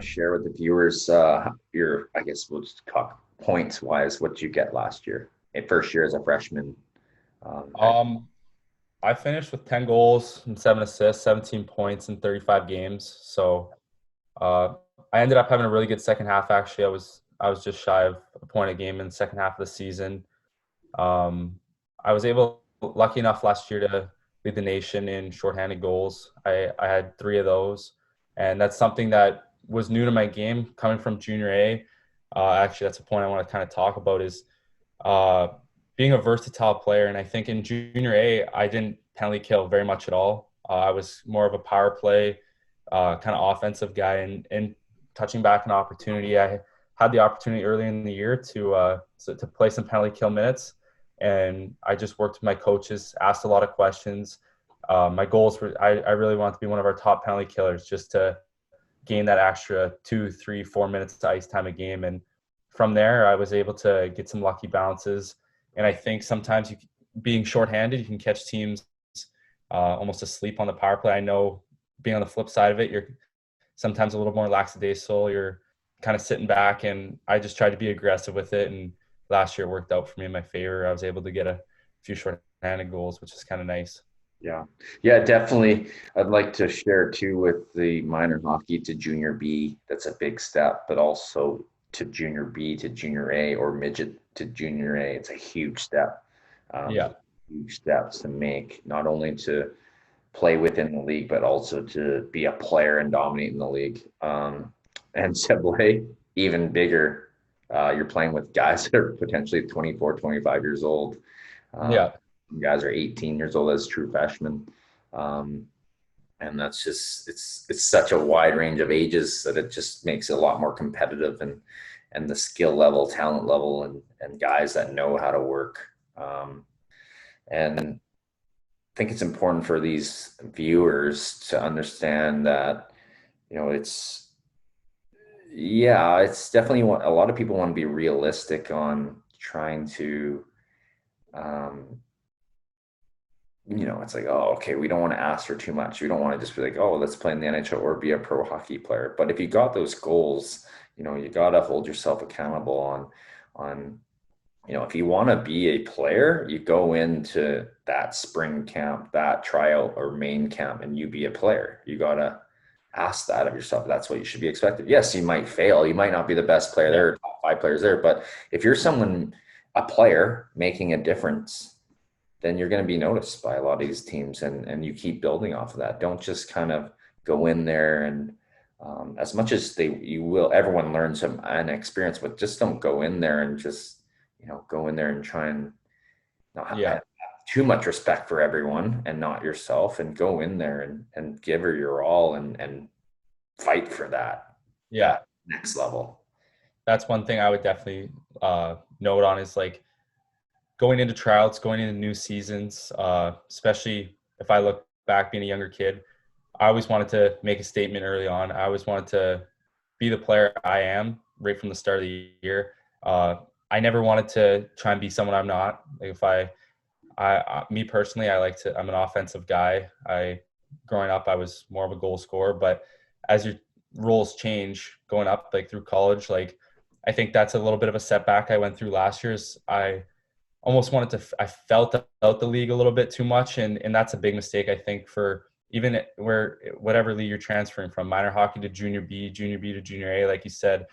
to share with the viewers your, I guess we'll just talk points wise, what you get last year, first year as a freshman? At Um, I finished with 10 goals and 7 assists, 17 points in 35 games. So uh, I ended up having a really good second half. Actually, I was just shy of a point a game in the second half of the season. Um, I was lucky enough last year to lead the nation in shorthanded goals. I had three of those, and that's something that was new to my game coming from junior A. Actually, that's a point I want to kind of talk about is uh, being a versatile player. And I think in junior A, I didn't penalty kill very much at all. I was more of a power play kind of offensive guy, and touching back an opportunity. I had the opportunity early in the year to play some penalty kill minutes, and I just worked with my coaches, asked a lot of questions. My goals were I really wanted to be one of our top penalty killers, just to gain that extra 2, 3, 4 minutes to ice time a game. And from there, I was able to get some lucky bounces. And I think sometimes being shorthanded, you can catch teams almost asleep on the power play. I know being on the flip side of it, you're sometimes a little more lackadaisical. You're kind of sitting back, and I just tried to be aggressive with it. And last year worked out for me in my favor. I was able to get a few shorthanded goals, which is kind of nice. Yeah, yeah, definitely. I'd like to share too with the minor hockey to junior B. That's a big step, but also to junior B to junior A or midget to junior A. It's a huge step. Yeah. Huge steps to make, not only to play within the league, but also to be a player and dominate in the league. And Sibley, even bigger. You're playing with guys that are potentially 24, 25 years old. Um, Yeah. guys are 18 years old as true freshmen. Um, and that's just it's such a wide range of ages that it just makes it a lot more competitive, and the skill level, talent level, and guys that know how to work. And I think it's important for these viewers to understand that, it's, yeah, it's definitely a lot of people want to be realistic on trying to, um, it's like, oh, okay, we don't want to ask for too much. We don't want to just be like, oh, let's play in the NHL or be a pro hockey player. But if you got those goals, you got to hold yourself accountable on, if you want to be a player, you go into that spring camp, that tryout or main camp, and you be a player. You got to ask that of yourself. That's what you should be expected. Yes, you might fail. You might not be the best player Yeah. there, top five players there. But if you're someone, a player making a difference, then you're going to be noticed by a lot of these teams, and you keep building off of that. Don't just kind of go in there and as much as you will, everyone learns an experience, but just don't go in there and just go in there and try and not have Yeah. too much respect for everyone and not yourself, and go in there and give her your all, and fight for Yeah. that next level. That's one thing I would definitely note on is like going into tryouts, going into new seasons, especially if I look back being a younger kid, I always wanted to make a statement early on. I always wanted to be the player I am right from the start of the year. Uh, I never wanted to try and be someone I'm not. Like if me personally, I'm an offensive guy. Growing up, I was more of a goal scorer, but as your roles change going up, like through college, like I think that's a little bit of a setback I went through last year. Is I almost wanted to, I felt out the league a little bit too much. And that's a big mistake, I think, for even where, whatever league you're transferring from, minor hockey to junior B to junior A, like you said.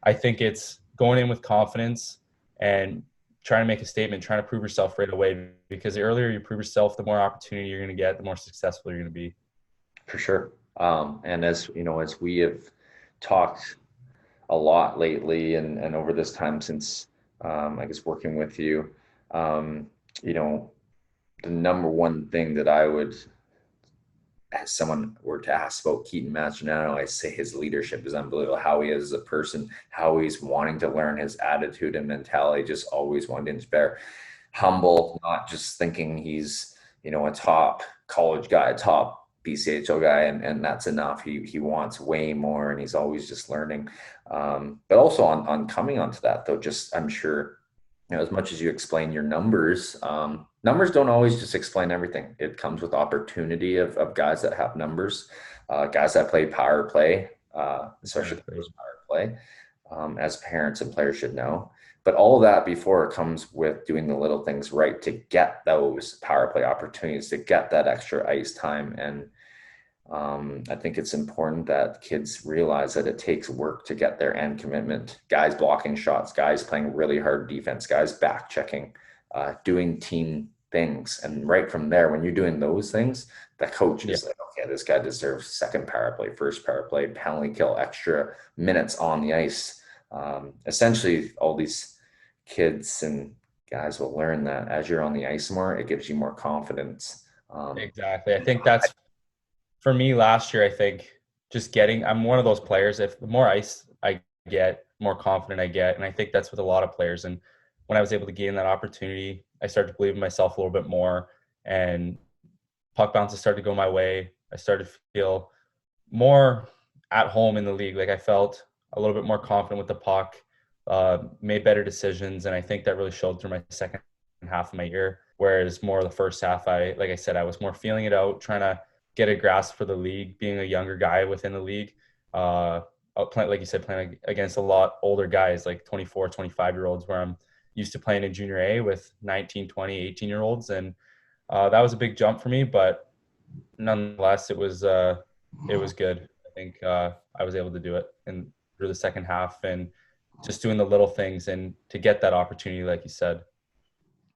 I think it's going in with confidence and trying to make a statement, trying to prove yourself right away, because the earlier you prove yourself, the more opportunity you're going to get, the more successful you're going to be. For sure. And as you know, as we have talked a lot lately, and over this time since, I guess, working with you, um, you know, the number one thing that I would, as someone were to ask about Keaton Mastronnano, I say his leadership is unbelievable. How he is as a person, how he's wanting to learn, his attitude and mentality, just always wanting to inspire. Humble, not just thinking he's, a top college guy, top BCHL guy, and that's enough. He wants way more, and he's always just learning. But also on coming onto that though, just I'm sure, as much as you explain your numbers, numbers don't always just explain everything. It comes with opportunity of guys that have numbers, guys that play power play. especially the Exactly. first power play, as parents and players should know. But all of that before it comes with doing the little things right to get those power play opportunities, to get that extra ice time. And I think it's important that kids realize that it takes work to get there and commitment. Guys blocking shots, guys playing really hard defense, guys back checking, doing team things. And right from there, when you're doing those things, the coach Yeah. is like, okay, this guy deserves second power play, first power play, penalty kill, extra minutes on the ice. Essentially, all these kids and guys will learn that as you're on the ice more, it gives you more confidence. Exactly. I think that's for me last year. I think just I'm one of those players. If the more ice I get, more confident I get. And I think that's with a lot of players. And when I was able to gain that opportunity, I started to believe in myself a little bit more. And puck bounces started to go my way. I started to feel more at home in the league. Like I felt a little bit more confident with the puck, made better decisions, and I think that really showed through my second half of my year. Whereas more of the first half, like I said, I was more feeling it out, trying to get a grasp for the league, being a younger guy within the league. Playing, like you said, playing against a lot older guys, like 24, 25-year-olds, where I'm used to playing in junior A with 19, 20, 18-year-olds. And that was a big jump for me, but nonetheless, it was good. I think I was able to do it and through the second half and just doing the little things and to get that opportunity, like you said.